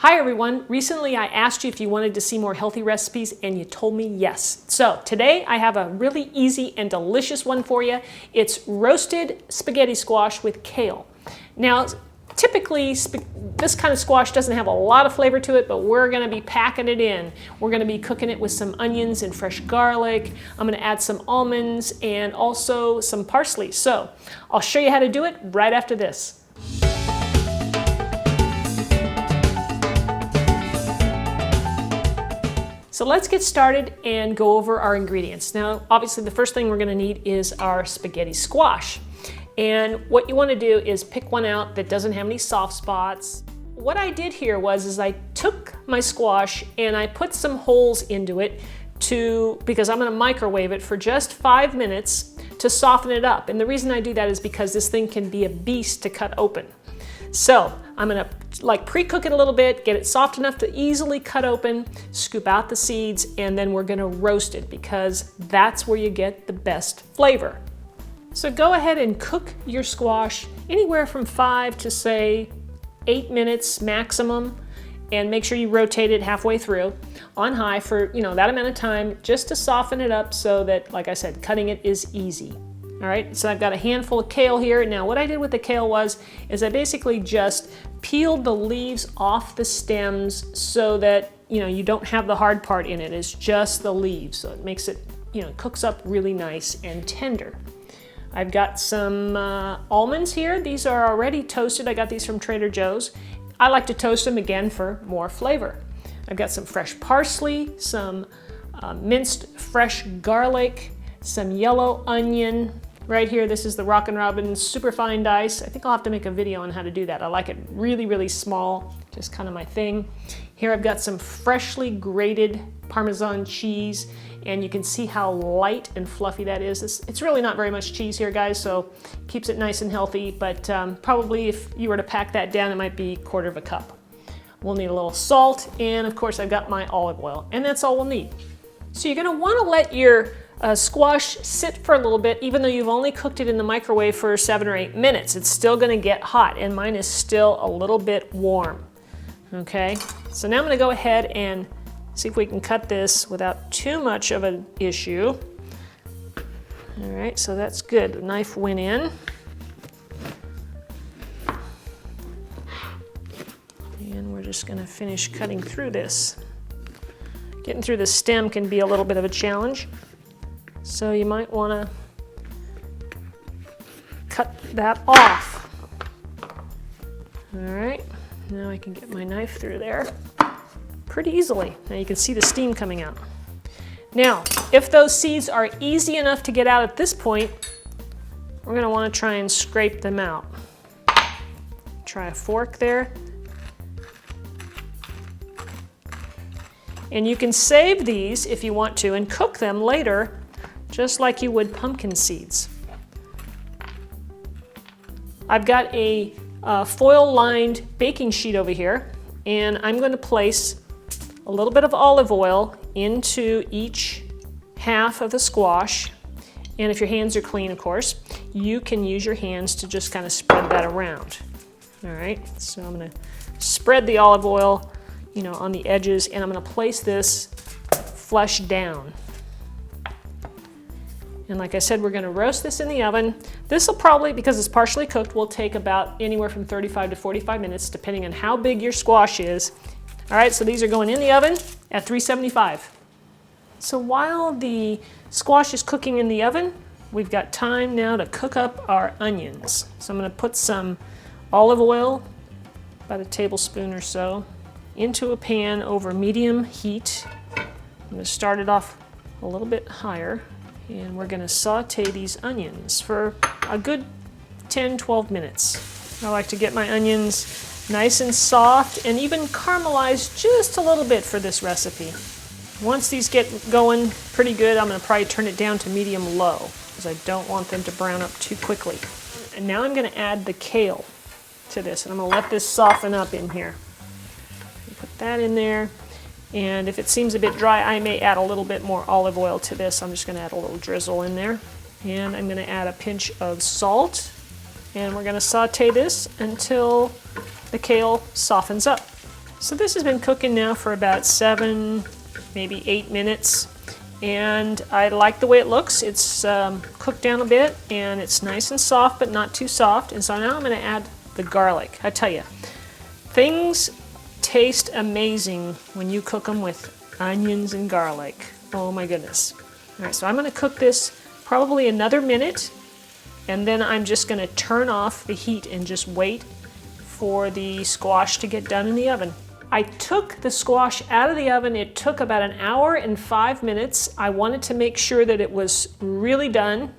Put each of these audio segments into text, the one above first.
Hi everyone, recently I asked you if you wanted to see more healthy recipes and you told me yes. So today I have a really easy and delicious one for you. It's roasted spaghetti squash with kale. Now typically this kind of squash doesn't have a lot of flavor to it, but we're going to be packing it in. We're going to be cooking it with some onions and fresh garlic. I'm going to add some almonds and also some parsley. So I'll show you how to do it right after this. So let's get started and go over our ingredients. Now, obviously the first thing we're going to need is our spaghetti squash. And what you want to do is pick one out that doesn't have any soft spots. What I did here was I took my squash and I put some holes into it because I'm going to microwave it for just 5 minutes to soften it up. And the reason I do that is because this thing can be a beast to cut open. So I'm going to pre-cook it a little bit, get it soft enough to easily cut open, scoop out the seeds, and then we're going to roast it because that's where you get the best flavor. So go ahead and cook your squash anywhere from 5 to say 8 minutes maximum, and make sure you rotate it halfway through on high for that amount of time just to soften it up so that, like I said, cutting it is easy. All right, so I've got a handful of kale here. Now what I did with the kale is I basically just peeled the leaves off the stems so that you don't have the hard part in it. It's just the leaves, so it makes it, cooks up really nice and tender. I've got some almonds here. These are already toasted. I got these from Trader Joe's. I like to toast them again for more flavor. I've got some fresh parsley, some minced fresh garlic, some yellow onion. Right here, this is the Rockin super fine dice. I think I'll have to make a video on how to do that. I like it really, really small, just kind of my thing. Here I've got some freshly grated parmesan cheese, and you can see how light and fluffy that is. It's really not very much cheese here, guys, so keeps it nice and healthy, but probably if you were to pack that down, it might be 1/4 cup. We'll need a little salt, and of course I've got my olive oil, and that's all we'll need. So you're gonna wanna let your squash sit for a little bit, even though you've only cooked it in the microwave for 7 or 8 minutes. It's still gonna get hot, and mine is still a little bit warm. Okay, so now I'm gonna go ahead and see if we can cut this without too much of an issue. All right, so that's good. The knife went in. And we're just gonna finish cutting through this. Getting through the stem can be a little bit of a challenge. So you might want to cut that off. All right, now I can get my knife through there pretty easily. Now you can see the steam coming out. Now, if those seeds are easy enough to get out at this point, we're going to want to try and scrape them out. Try a fork there. And you can save these if you want to and cook them later just like you would pumpkin seeds. I've got a foil-lined baking sheet over here, and I'm going to place a little bit of olive oil into each half of the squash. And if your hands are clean, of course, you can use your hands to just kind of spread that around. All right, so I'm going to spread the olive oil, on the edges, and I'm going to place this flush down. And like I said, we're going to roast this in the oven. This will probably, because it's partially cooked, will take about anywhere from 35 to 45 minutes, depending on how big your squash is. All right, so these are going in the oven at 375. So while the squash is cooking in the oven, we've got time now to cook up our onions. So I'm going to put some olive oil, about a tablespoon or so, into a pan over medium heat. I'm going to start it off a little bit higher. And we're going to saute these onions for a good 10-12 minutes. I like to get my onions nice and soft and even caramelized just a little bit for this recipe. Once these get going pretty good, I'm going to probably turn it down to medium-low because I don't want them to brown up too quickly. And now I'm going to add the kale to this, and I'm going to let this soften up in here. Put that in there. And if it seems a bit dry, I may add a little bit more olive oil to this. I'm just going to add a little drizzle in there. And I'm going to add a pinch of salt. And we're going to saute this until the kale softens up. So this has been cooking now for about 7, maybe 8 minutes. And I like the way it looks. It's cooked down a bit and it's nice and soft, but not too soft. And so now I'm gonna add the garlic. I tell you, things taste amazing when you cook them with onions and garlic. Oh my goodness. All right, so I'm gonna cook this probably another minute, and then I'm just gonna turn off the heat and just wait for the squash to get done in the oven. I took the squash out of the oven. It took about 1 hour and 5 minutes. I wanted to make sure that it was really done.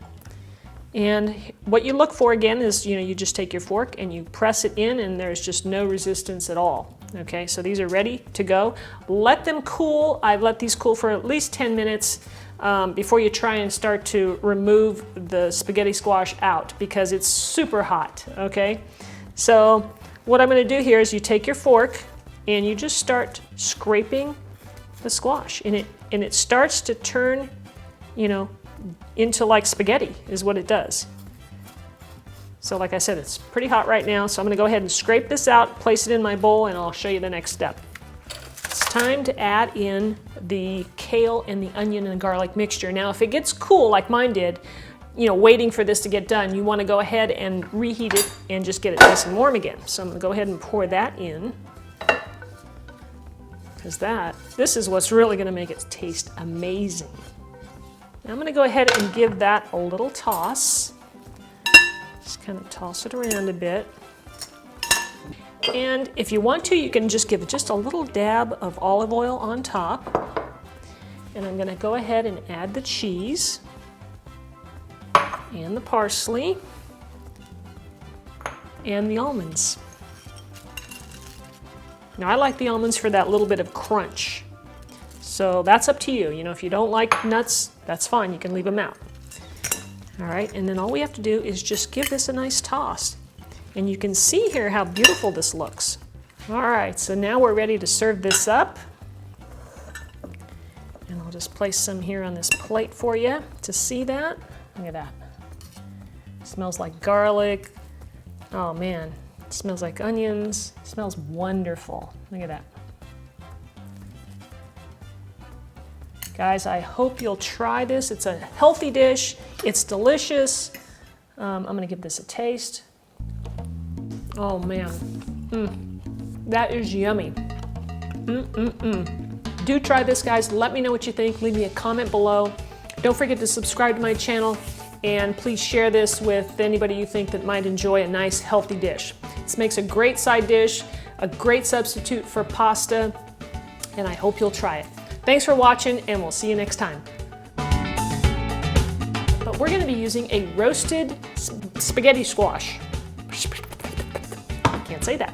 And what you look for again is, you just take your fork and you press it in and there's just no resistance at all. Okay, so these are ready to go. Let them cool. I've let these cool for at least 10 minutes before you try and start to remove the spaghetti squash out because it's super hot, okay? So what I'm gonna do here is you take your fork and you just start scraping the squash, and it starts to turn, into like spaghetti is what it does. So like I said, it's pretty hot right now, so I'm gonna go ahead and scrape this out, place it in my bowl, and I'll show you the next step. It's time to add in the kale and the onion and garlic mixture. Now, if it gets cool like mine did, waiting for this to get done, you wanna go ahead and reheat it and just get it nice and warm again. So I'm gonna go ahead and pour that in, because this is what's really gonna make it taste amazing. Now I'm gonna go ahead and give that a little toss. Just kind of toss it around a bit. And if you want to, you can just give just a little dab of olive oil on top. And I'm gonna go ahead and add the cheese and the parsley and the almonds. Now I like the almonds for that little bit of crunch. So that's up to you. If you don't like nuts, that's fine, you can leave them out. All right, and then all we have to do is just give this a nice toss. And you can see here how beautiful this looks. All right, so now we're ready to serve this up. And I'll just place some here on this plate for you to see that. Look at that. It smells like garlic. Oh man, it smells like onions. It smells wonderful. Look at that. Guys, I hope you'll try this. It's a healthy dish. It's delicious. I'm gonna give this a taste. Oh man, that is yummy. Do try this, guys. Let me know what you think. Leave me a comment below. Don't forget to subscribe to my channel, and please share this with anybody you think that might enjoy a nice, healthy dish. This makes a great side dish, a great substitute for pasta, and I hope you'll try it. Thanks for watching, and we'll see you next time. But we're gonna be using a roasted spaghetti squash. Can't say that.